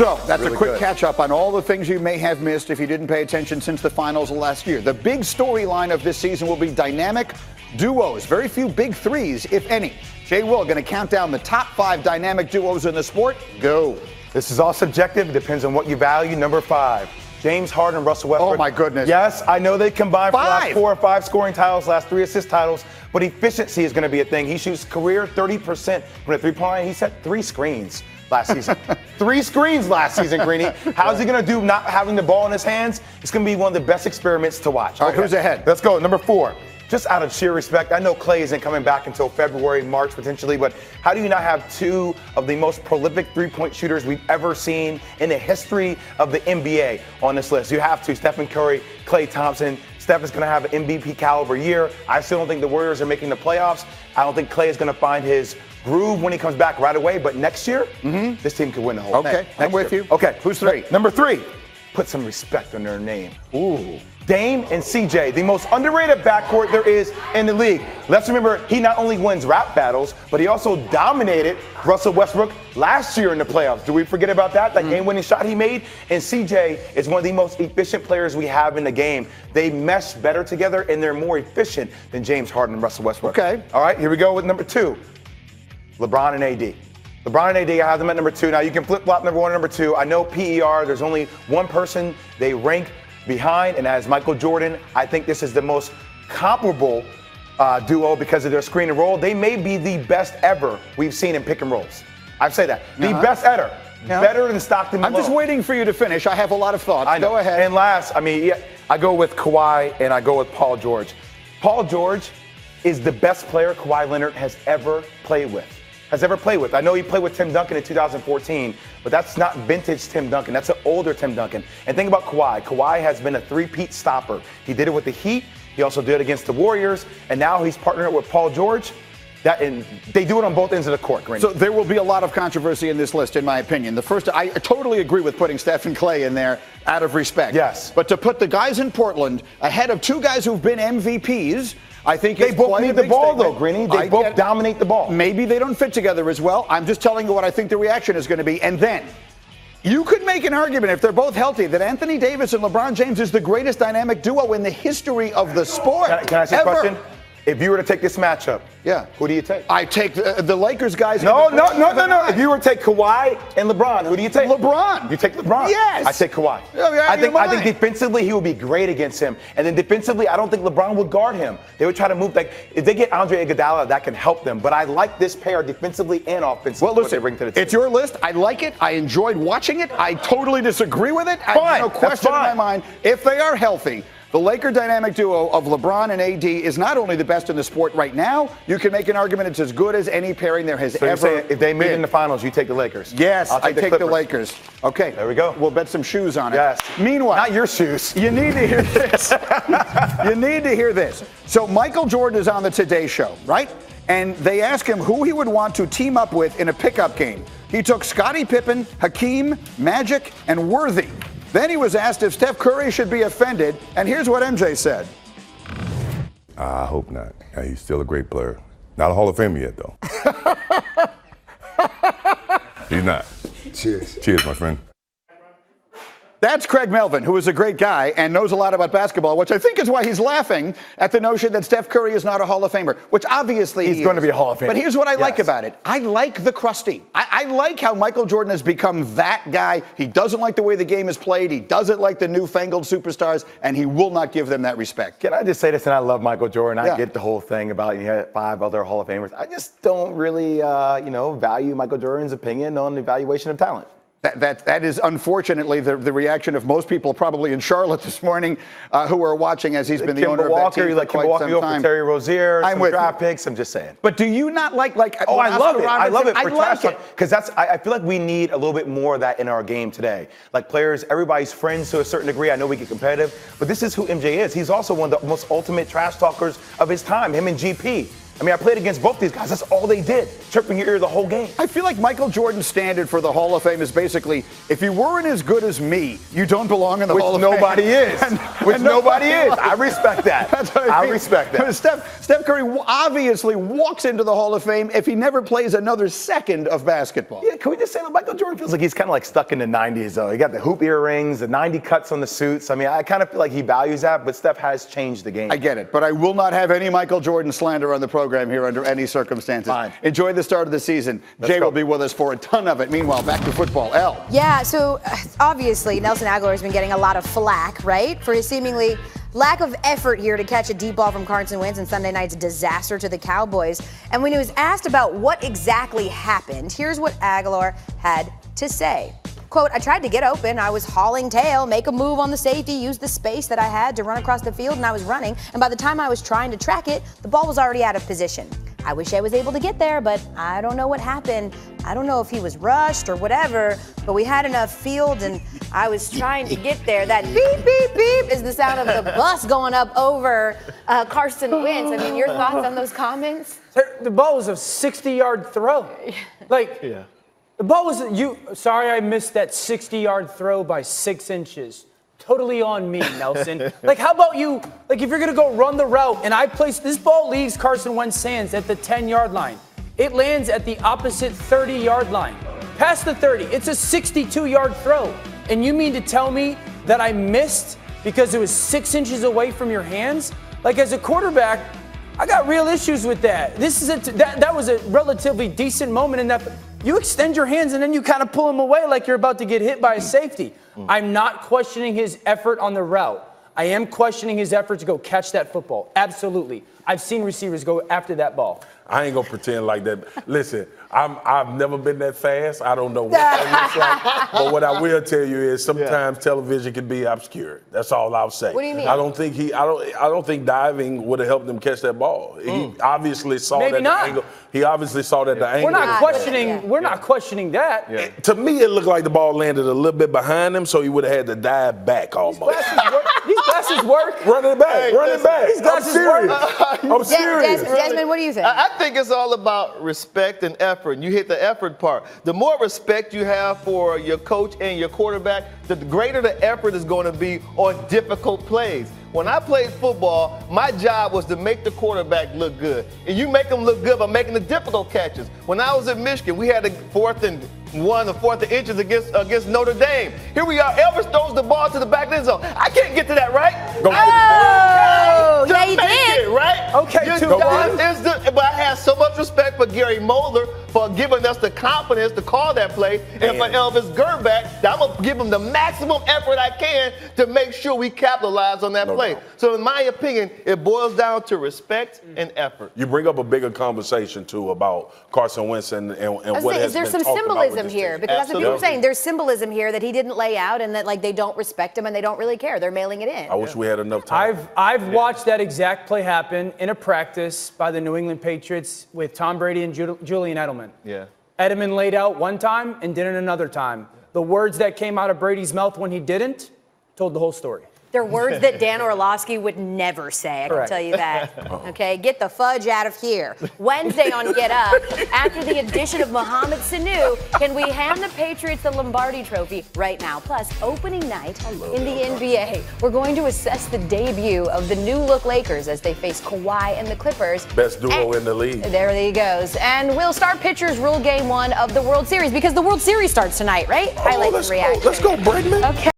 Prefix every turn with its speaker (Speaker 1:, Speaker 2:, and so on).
Speaker 1: So that's
Speaker 2: really
Speaker 1: a quick
Speaker 2: good.
Speaker 1: catch-up on all the things you may have missed if you didn't pay attention since the finals of last year. The big storyline of this season will be dynamic duos. Very few big threes, if any. Jay Will going to count down the top 5 dynamic duos in the sport. Go.
Speaker 2: This is all subjective. It depends on what you value. Number 5, James Harden and Russell Westbrook.
Speaker 1: Oh, my goodness.
Speaker 2: Yes, I know they combined for the last
Speaker 1: 5.
Speaker 2: 4 or 5 scoring titles, last 3 assist titles, but efficiency is going to be a thing. He shoots career 30% from the three-point line. He set 3 screens last season. 3 screens last season, Greeny. How's he going to do not having the ball in his hands? It's going to be one of the best experiments to watch.
Speaker 1: All right, who's ahead?
Speaker 2: Let's go. Number 4. Just out of sheer respect, I know Clay isn't coming back until February, March potentially, but how do you not have 2 of the most prolific three-point shooters we've ever seen in the history of the NBA on this list? You have to. Stephen Curry, Klay Thompson. Steph is going to have an MVP caliber year. I still don't think the Warriors are making the playoffs. I don't think Klay is going to find his groove when he comes back right away, but next year, this team could win the whole thing.
Speaker 1: Okay, I'm with you.
Speaker 2: Okay,
Speaker 1: Who's 3?
Speaker 2: Number 3, put some respect on their name.
Speaker 1: Ooh.
Speaker 2: Dame and CJ, the most underrated backcourt there is in the league. Let's remember, he not only wins rap battles, but he also dominated Russell Westbrook last year in the playoffs. Do we forget about that? That game-winning shot he made? And CJ is one of the most efficient players we have in the game. They mesh better together, and they're more efficient than James Harden and Russell Westbrook.
Speaker 1: Okay.
Speaker 2: All right, here we go with number 2, LeBron and AD. LeBron and AD, I have them at number 2. Now, you can flip-flop number 1 and number 2. I know PER, there's only one person they rank behind, and as Michael Jordan. I think this is the most comparable duo because of their screen and roll. They may be the best ever we've seen in pick and rolls. I've said that. The best ever.
Speaker 1: Yeah.
Speaker 2: Better than Stockton
Speaker 1: I'm
Speaker 2: Malone.
Speaker 1: just waiting for you to finish. I have a lot of thoughts.
Speaker 2: I know.
Speaker 1: Go ahead.
Speaker 2: And last, I go with Kawhi and I go with Paul George. Paul George is the best player Kawhi Leonard has ever played with. I know he played with Tim Duncan in 2014, but that's not vintage Tim Duncan. That's an older Tim Duncan. And think about Kawhi. Kawhi has been a three-peat stopper. He did it with the Heat. He also did it against the Warriors. And now he's partnering up with Paul George. And they do it on both ends of the court, Green.
Speaker 1: So there will be a lot of controversy in this list, in my opinion. The first, I totally agree with putting Steph and Klay in there out of respect.
Speaker 2: Yes.
Speaker 1: But to put the guys in Portland ahead of 2 guys who've been MVPs, I think
Speaker 2: They both need the ball, though, Greeny. They both dominate the ball.
Speaker 1: Maybe they don't fit together as well. I'm just telling you what I think the reaction is going to be. And then you could make an argument, if they're both healthy, that Anthony Davis and LeBron James is the greatest dynamic duo in the history of the sport.
Speaker 2: Can I ask you a question? If you were to take this matchup,
Speaker 1: yeah,
Speaker 2: who do you take?
Speaker 1: I take the Lakers guys.
Speaker 2: No. If you were to take Kawhi and LeBron, who do you take?
Speaker 1: LeBron.
Speaker 2: You take LeBron.
Speaker 1: Yes.
Speaker 2: I take Kawhi. I think defensively he would be great against him, and then defensively I don't think LeBron would guard him. They would try to move if they get Andre Iguodala, that can help them. But I like this pair defensively and offensively.
Speaker 1: Well, listen,
Speaker 2: bring to the table.
Speaker 1: It's your list. I like it. I enjoyed watching it. I totally disagree with it.
Speaker 2: Fine.
Speaker 1: No question in my mind. If they are healthy, the Laker dynamic duo of LeBron and AD is not only the best in the sport right now, you can make an argument it's as good as any pairing there has ever
Speaker 2: saying if they meet
Speaker 1: been.
Speaker 2: in the finals, you take the Lakers?
Speaker 1: Yes, I take the
Speaker 2: Clippers.
Speaker 1: Lakers. Okay.
Speaker 2: There we go.
Speaker 1: We'll bet some shoes on it.
Speaker 2: Yes.
Speaker 1: Meanwhile.
Speaker 2: Not your shoes.
Speaker 1: You need to hear this. You need to hear this. So Michael Jordan is on the Today Show, right? And they ask him who he would want to team up with in a pickup game. He took Scottie Pippen, Hakeem, Magic, and Worthy. Then he was asked if Steph Curry should be offended, and here's what MJ said.
Speaker 3: I hope not. He's still a great player. Not a Hall of Famer yet, though. He's not.
Speaker 4: Cheers.
Speaker 3: Cheers, my friend.
Speaker 1: That's Craig Melvin, who is a great guy and knows a lot about basketball, which I think is why he's laughing at the notion that Steph Curry is not a Hall of Famer, which obviously
Speaker 2: he's going to be a Hall of Famer.
Speaker 1: But here's what I like about it. I like the crusty. I like how Michael Jordan has become that guy. He doesn't like the way the game is played. He doesn't like the newfangled superstars, and he will not give them that respect.
Speaker 2: Can I just say this? And I love Michael Jordan.
Speaker 1: Yeah.
Speaker 2: I get the whole thing about he had 5 other Hall of Famers. I just don't really, value Michael Jordan's opinion on the evaluation of talent.
Speaker 1: That is unfortunately the reaction of most people probably in Charlotte this morning who are watching as he's been the owner of that team for quite some time.
Speaker 2: Terry Rozier,
Speaker 1: I'm
Speaker 2: some
Speaker 1: with
Speaker 2: draft picks. I'm just saying.
Speaker 1: But do you not like?
Speaker 2: Oh, I love it. I love it for trash
Speaker 1: it
Speaker 2: because I feel like we need a little bit more of that in our game today. Like players, everybody's friends to a certain degree. I know we get competitive, but this is who MJ is. He's also one of the most ultimate trash talkers of his time. Him and GP. I mean, I played against both these guys. That's all they did, chirping your ear the whole game.
Speaker 1: I feel like Michael Jordan's standard for the Hall of Fame is basically, if you weren't as good as me, you don't belong in the Hall of Fame.
Speaker 2: Nobody is. Which nobody is. I respect that.
Speaker 1: That's what I mean.
Speaker 2: Respect that.
Speaker 1: Steph Curry obviously walks into the Hall of Fame if he never plays another second of basketball.
Speaker 2: Yeah, can we just say that Michael Jordan feels like he's kind of like stuck in the 90s, though. He got the hoop earrings, the 90 cuts on the suits. I mean, I kind of feel like he values that, but Steph has changed the game.
Speaker 1: I get it, but I will not have any Michael Jordan slander on the program here under any circumstances.
Speaker 2: Fine.
Speaker 1: Enjoy the start of the season. Jay will be with us for a ton of it. Meanwhile, back to football. Elle.
Speaker 4: Yeah, so obviously Nelson Aguilar has been getting a lot of flack, right, for his seemingly lack of effort here to catch a deep ball from Carson Wentz in Sunday night's disaster to the Cowboys. And when he was asked about what exactly happened, here's what Aguilar had to say. Quote, I tried to get open. I was hauling tail, make a move on the safety, use the space that I had to run across the field, and I was running. And by the time I was trying to track it, the ball was already out of position. I wish I was able to get there, but I don't know what happened. I don't know if he was rushed or whatever, but we had enough field and I was trying to get there. That beep, beep, beep is the sound of the bus going up over Carson Wentz. I mean, your thoughts on those comments?
Speaker 5: The ball was a 60-yard throw. The ball was, sorry I missed that 60-yard throw by 6 inches. Totally on me, Nelson. Like, how about you, like, if you're going to go run the route and I place, this ball leaves Carson Wentz's hands at the 10-yard line. It lands at the opposite 30-yard line. Past the 30, it's a 62-yard throw. And you mean to tell me that I missed because it was 6 inches away from your hands? Like, as a quarterback, I got real issues with that. That was a relatively decent moment in that. You extend your hands and then you kind of pull them away like you're about to get hit by a safety. I'm not questioning his effort on the route. I am questioning his effort to go catch that football. Absolutely. I've seen receivers go after that ball.
Speaker 6: I ain't gonna pretend like that. Listen, I've never been that fast. I don't know what that looks like. But what I will tell you is sometimes television can be obscure. That's all I'll say.
Speaker 4: What do you mean?
Speaker 6: I don't think diving would have helped him catch that ball. He obviously saw
Speaker 5: Maybe
Speaker 6: that
Speaker 5: not.
Speaker 6: angle. He obviously saw that the angle.
Speaker 5: We're not questioning. We're not questioning that.
Speaker 6: To me, it looked like the ball landed a little bit behind him, so he would have had to dive back almost.
Speaker 5: These glasses work.
Speaker 6: Run it back. Run it back.
Speaker 5: These glasses work.
Speaker 6: I'm serious.
Speaker 4: Desmond, what do you think?
Speaker 7: I think it's all about respect and effort. You hit the effort part. The more respect you have for your coach and your quarterback, the greater the effort is going to be on difficult plays. When I played football, my job was to make the quarterback look good. And you make them look good by making the difficult catches. When I was in Michigan, we had a 4th and 1 or 4th and inches against Notre Dame. Here we are. Elvis throws the ball to the back of the end zone. I can't get to that, right?
Speaker 4: Oh, yeah, you did.
Speaker 7: Right?
Speaker 5: Okay,
Speaker 7: Your
Speaker 5: two
Speaker 7: job is but I have so much respect for Gary Moeller for giving us the confidence to call that play. And for Elvis Greenberg, I'm going to give him the maximum effort I can to make sure we capitalize on that play. So in my opinion, it boils down to respect and effort.
Speaker 6: You bring up a bigger conversation, too, about Carson Wentz and what has
Speaker 4: Is there
Speaker 6: been
Speaker 4: some
Speaker 6: talked about with
Speaker 4: symbolism
Speaker 6: this
Speaker 4: here?
Speaker 6: team.
Speaker 4: Because that's what people are
Speaker 7: Absolutely.
Speaker 4: saying. There's symbolism here that he didn't lay out and that, like, they don't respect him and they don't really care. They're mailing it in.
Speaker 6: I wish we had enough time.
Speaker 5: I've watched that exact play happen in a practice by the New England Patriots with Tom Brady and Julian Edelman.
Speaker 7: Yeah.
Speaker 5: Edelman laid out one time and didn't another time. The words that came out of Brady's mouth when he didn't told the whole story.
Speaker 4: They're words that Dan Orlovsky would never say, I can
Speaker 5: Correct.
Speaker 4: tell you that. Okay, get the fudge out of here. Wednesday on Get Up, after the addition of Mohamed Sanu, can we hand the Patriots the Lombardi Trophy right now? Plus, opening night in the NBA. We're going to assess the debut of the new-look Lakers as they face Kawhi and the Clippers.
Speaker 6: Best duo in the league.
Speaker 4: There he goes. And will star pitchers rule Game 1 of the World Series? Because the World Series starts tonight, right? Highlights and reactions.
Speaker 6: Let's go, Bregman.
Speaker 4: Okay.